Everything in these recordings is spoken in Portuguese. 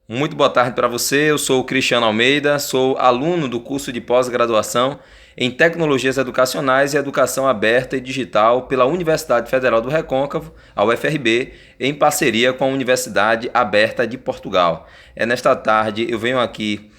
Muito boa tarde para você. Eu sou o Cristiano Almeida, sou aluno do curso de pós-graduação em Tecnologias Educacionais e Educação Aberta e Digital pela Universidade Federal do Recôncavo, a UFRB, em parceria com a Universidade Aberta de Portugal. Nesta tarde eu venho aqui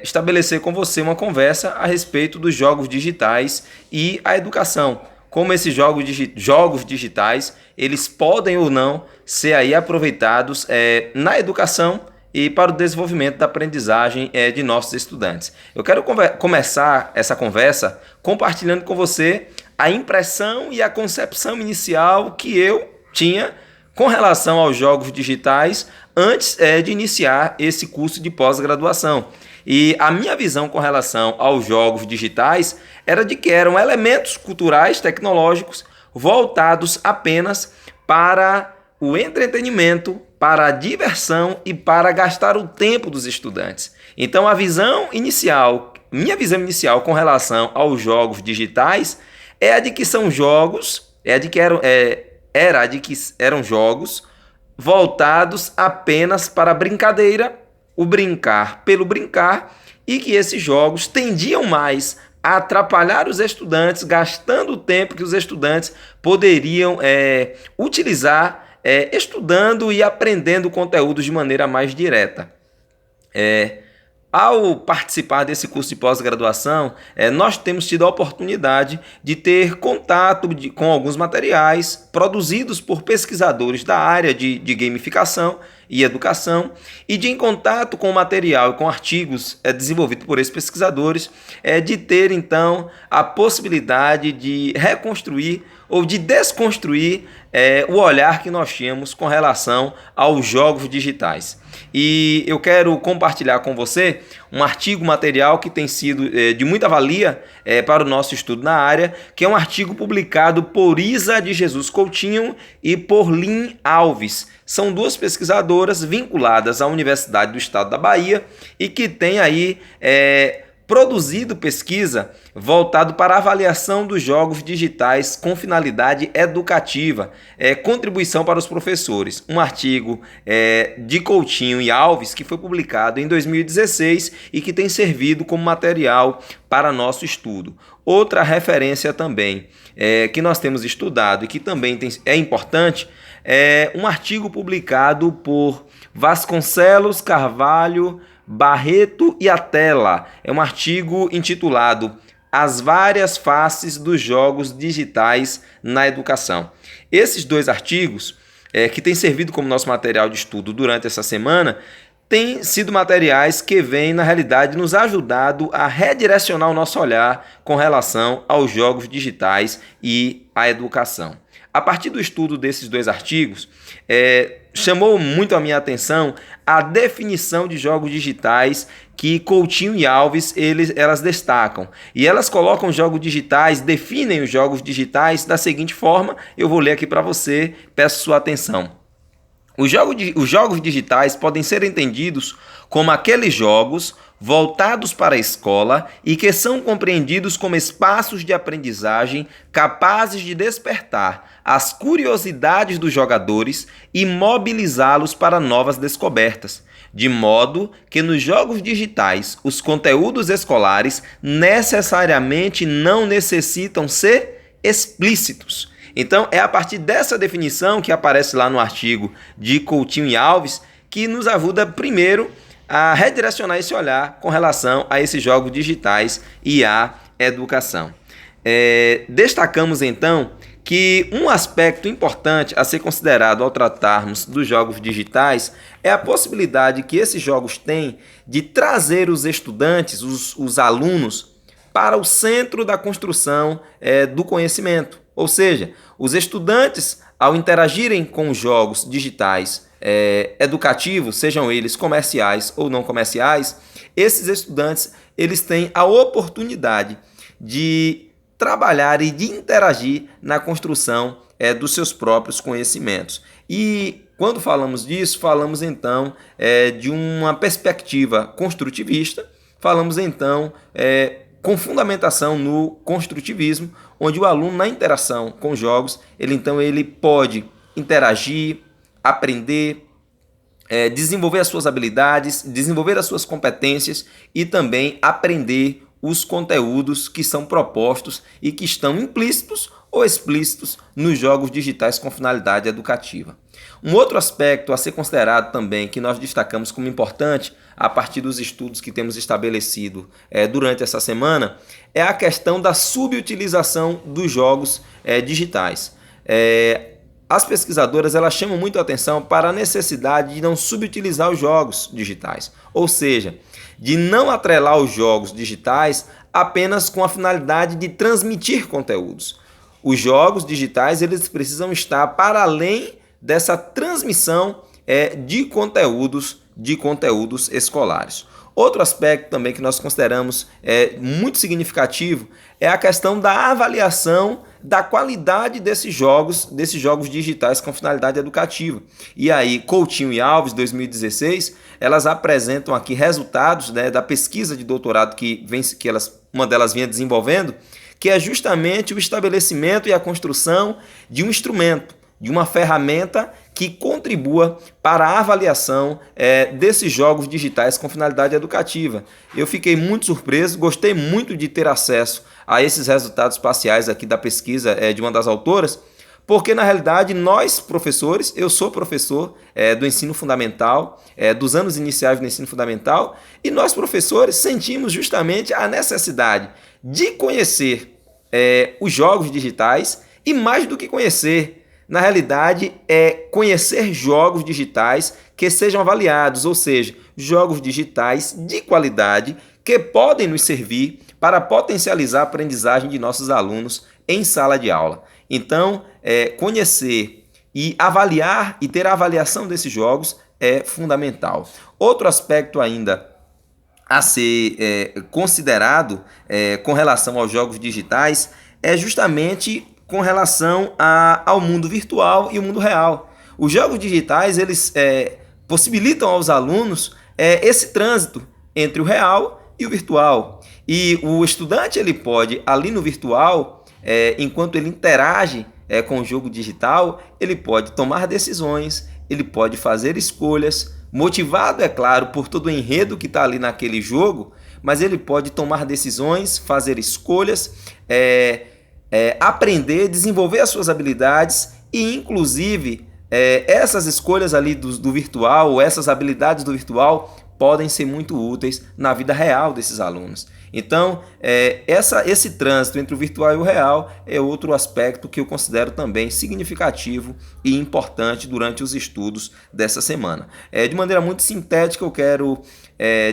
estabelecer com você uma conversa a respeito dos jogos digitais e a educação. Como esses jogos digitais eles podem ou não ser aí aproveitados na educação e para o desenvolvimento da aprendizagem de nossos estudantes. Eu quero começar essa conversa compartilhando com você a impressão e a concepção inicial que eu tinha com relação aos jogos digitais antes de iniciar esse curso de pós-graduação. E a minha visão com relação aos jogos digitais era de que eram elementos culturais, tecnológicos, voltados apenas para o entretenimento, para a diversão e para gastar o tempo dos estudantes. Então minha visão inicial com relação aos jogos digitais é a de que são jogos, era de que eram jogos voltados apenas para a brincadeira, o brincar pelo brincar, e que esses jogos tendiam mais a atrapalhar os estudantes, gastando o tempo que os estudantes poderiam utilizar estudando e aprendendo conteúdos de maneira mais direta. Ao participar desse curso de pós-graduação, nós temos tido a oportunidade de ter contato com alguns materiais produzidos por pesquisadores da área de gamificação e educação, e de em contato com o material e com artigos desenvolvidos por esses pesquisadores, de ter então a possibilidade de reconstruir ou de desconstruir o olhar que nós tínhamos com relação aos jogos digitais. E eu quero compartilhar com você um artigo material que tem sido de muita valia para o nosso estudo na área, que é um artigo publicado por Isa de Jesus Coutinho e por Lynn Alves. São duas pesquisadoras vinculadas à Universidade do Estado da Bahia e que têm aí produzido pesquisa voltado para a avaliação dos jogos digitais com finalidade educativa, contribuição para os professores. Um artigo de Coutinho e Alves que foi publicado em 2016 e que tem servido como material para nosso estudo. Outra referência também que nós temos estudado e que também é importante é um artigo publicado por Vasconcelos Carvalho Barreto e Atela. É um artigo intitulado As Várias Faces dos Jogos Digitais na Educação. Esses dois artigos, que têm servido como nosso material de estudo durante essa semana, têm sido materiais que vêm, na realidade, nos ajudado a redirecionar o nosso olhar com relação aos jogos digitais e à educação. A partir do estudo desses dois artigos, chamou muito a minha atenção a definição de jogos digitais que Coutinho e Alves elas destacam. E elas colocam jogos digitais, definem os jogos digitais da seguinte forma, eu vou ler aqui para você, peço sua atenção. Os jogos digitais podem ser entendidos como aqueles jogos voltados para a escola e que são compreendidos como espaços de aprendizagem capazes de despertar as curiosidades dos jogadores e mobilizá-los para novas descobertas, de modo que nos jogos digitais os conteúdos escolares necessariamente não necessitam ser explícitos. Então, é a partir dessa definição que aparece lá no artigo de Coutinho e Alves que nos ajuda primeiro a redirecionar esse olhar com relação a esses jogos digitais e à educação. Destacamos então que um aspecto importante a ser considerado ao tratarmos dos jogos digitais é a possibilidade que esses jogos têm de trazer os estudantes, os alunos, para o centro da construção do conhecimento. Ou seja, os estudantes, ao interagirem com os jogos digitais educativos, sejam eles comerciais ou não comerciais, esses estudantes eles têm a oportunidade de trabalhar e de interagir na construção dos seus próprios conhecimentos. E quando falamos disso, falamos então de uma perspectiva construtivista, falamos então com fundamentação no construtivismo, onde o aluno, na interação com jogos, ele pode interagir, aprender, desenvolver as suas habilidades, desenvolver as suas competências e também aprender os conteúdos que são propostos e que estão implícitos ou explícitos nos jogos digitais com finalidade educativa. Um outro aspecto a ser considerado também, que nós destacamos como importante a partir dos estudos que temos estabelecido durante essa semana, é a questão da subutilização dos jogos digitais. As pesquisadoras elas chamam muito a atenção para a necessidade de não subutilizar os jogos digitais, ou seja, de não atrelar os jogos digitais apenas com a finalidade de transmitir conteúdos. Os jogos digitais eles precisam estar para além dessa transmissão de conteúdos escolares. Outro aspecto também que nós consideramos muito significativo é a questão da avaliação da qualidade desses jogos digitais com finalidade educativa. E aí, Coutinho e Alves, 2016, elas apresentam aqui resultados da pesquisa de doutorado que uma delas vinha desenvolvendo, que é justamente o estabelecimento e a construção de um instrumento, de uma ferramenta que contribua para a avaliação desses jogos digitais com finalidade educativa. Eu fiquei muito surpreso, gostei muito de ter acesso a esses resultados parciais aqui da pesquisa de uma das autoras, porque na realidade nós professores, eu sou professor do ensino fundamental, dos anos iniciais do ensino fundamental, e nós professores sentimos justamente a necessidade de conhecer os jogos digitais e mais do que conhecer, na realidade, é conhecer jogos digitais que sejam avaliados, ou seja, jogos digitais de qualidade que podem nos servir para potencializar a aprendizagem de nossos alunos em sala de aula. Então, conhecer e avaliar e ter a avaliação desses jogos é fundamental. Outro aspecto ainda a ser considerado com relação aos jogos digitais é justamente com relação ao mundo virtual e o mundo real. Os jogos digitais eles possibilitam aos alunos esse trânsito entre o real e o virtual. E o estudante ele pode, ali no virtual, enquanto ele interage com o jogo digital, ele pode tomar decisões, ele pode fazer escolhas, motivado, é claro, por todo o enredo que está ali naquele jogo, mas ele pode tomar decisões, fazer escolhas, aprender, desenvolver as suas habilidades e, inclusive, essas escolhas ali do virtual, essas habilidades do virtual podem ser muito úteis na vida real desses alunos. Então, esse trânsito entre o virtual e o real é outro aspecto que eu considero também significativo e importante durante os estudos dessa semana. De maneira muito sintética, eu quero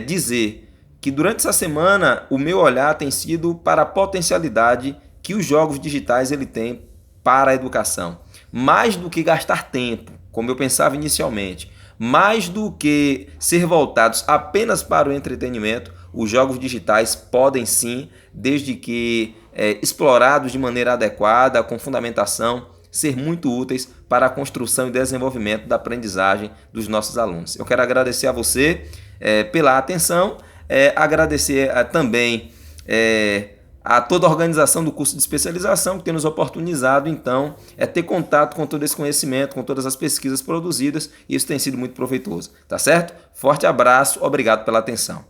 dizer que durante essa semana o meu olhar tem sido para a potencialidade que os jogos digitais ele tem para a educação. Mais do que gastar tempo, como eu pensava inicialmente, mais do que ser voltados apenas para o entretenimento, os jogos digitais podem sim, desde que explorados de maneira adequada, com fundamentação, ser muito úteis para a construção e desenvolvimento da aprendizagem dos nossos alunos. Eu quero agradecer a você pela atenção, agradecer também a toda a organização do curso de especialização que tem nos oportunizado, então, ter contato com todo esse conhecimento, com todas as pesquisas produzidas, e isso tem sido muito proveitoso, tá certo? Forte abraço, obrigado pela atenção.